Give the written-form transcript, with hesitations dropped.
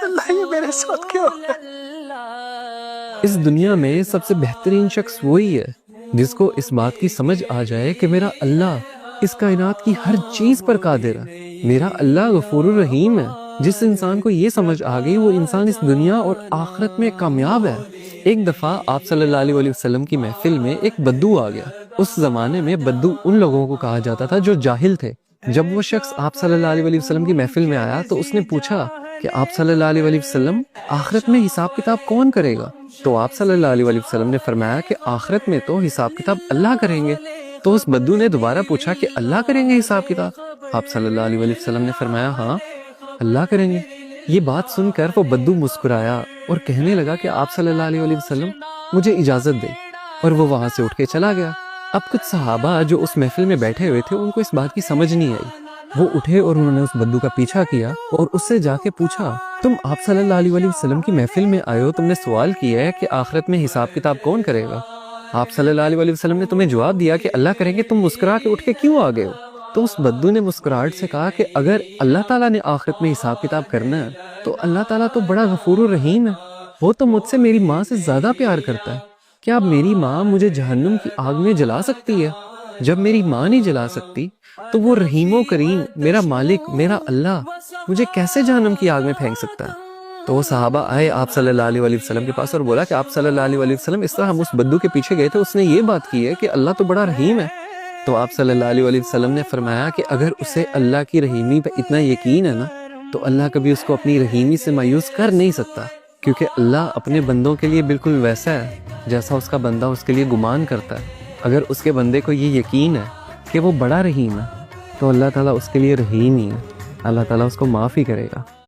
اللہ یہ میرے ساتھ کیا ہو رہا ہے؟ اس دنیا میں سب سے بہترین شخص وہی ہے جس کو اس بات کی سمجھ آ جائے کہ میرا اللہ اس کائنات کی ہر چیز پر قادر ہے، میرا اللہ غفور الرحیم ہے۔ جس انسان کو یہ سمجھ آ گئی وہ انسان اس دنیا اور آخرت میں کامیاب ہے۔ ایک دفعہ آپ صلی اللہ علیہ وسلم کی محفل میں ایک بدو آ گیا۔ اس زمانے میں بدو ان لوگوں کو کہا جاتا تھا جو جاہل تھے۔ جب وہ شخص آپ صلی اللہ علیہ وسلم کی محفل میں آیا تو اس نے پوچھا کہ آپ صلی اللہ علیہ وسلم آخرت میں حساب کتاب کون کرے گا؟ تو آپ صلی اللہ علیہ وسلم نے فرمایا کہ آخرت میں تو حساب کتاب اللہ کریں گے۔ تو اس بدو نے دوبارہ پوچھا کہ اللہ کریں گے حساب کتاب؟ آپ صلی اللہ علیہ وسلم نے فرمایا ہاں اللہ کریں گے۔ یہ بات سن کر وہ بدو مسکرایا اور کہنے لگا کہ آپ صلی اللہ علیہ وسلم مجھے اجازت دے، اور وہ وہاں سے اٹھ کے چلا گیا۔ اب کچھ صحابہ جو اس محفل میں بیٹھے ہوئے تھے ان کو اس بات کی سمجھ نہیں آئی۔ وہ اٹھے اور انہوں نے اس بدو کا پیچھا کیا اور اس سے جا کے پوچھا تم آپ صلی اللہ علیہ وسلم کی محفل میں آئے ہو، تم نے سوال کیا ہے کہ آخرت میں حساب کتاب کون کرے گا؟ آپ صلی اللہ علیہ وسلم نے تمہیں جواب دیا کہ اللہ کریں گے، تم مسکرا کے اٹھ کے کیوں آ گئے ہو؟ تو اس بدو نے مسکراہٹ سے کہا کہ اگر اللہ تعالیٰ نے آخرت میں حساب کتاب کرنا ہے تو اللہ تعالیٰ تو بڑا غفور الرحیم ہے، وہ تو مجھ سے میری ماں سے زیادہ پیار کرتا ہے۔ کیا اب میری ماں مجھے جہنم کی آگ میں جلا سکتی ہے؟ جب میری ماں نہیں جلا سکتی تو وہ رحیم و کریم میرا مالک میرا اللہ مجھے کیسے جہنم کی آگ میں پھینک سکتا ہے؟ تو وہ صحابہ آئے آپ صلی اللہ علیہ وسلم کے پاس اور بولا کہ آپ صلی اللہ علیہ وسلم اس طرح ہم اس بدو کے پیچھے گئے تھے، اس نے یہ بات کی ہے کہ اللہ تو بڑا رحیم ہے۔ تو آپ صلی اللہ علیہ وسلم نے فرمایا کہ اگر اسے اللہ کی رحیمی پہ اتنا یقین ہے نا تو اللہ کبھی اس کو اپنی رحیمی سے مایوس کر نہیں سکتا، کیونکہ اللہ اپنے بندوں کے لیے بالکل ویسا ہے جیسا اس کا بندہ اس کے لیے گمان کرتا ہے۔ اگر اس کے بندے کو یہ یقین ہے کہ وہ بڑا رحیم ہے تو اللہ تعالیٰ اس کے لیے رحیم ہی ہے، اللہ تعالیٰ اس کو معاف ہی کرے گا۔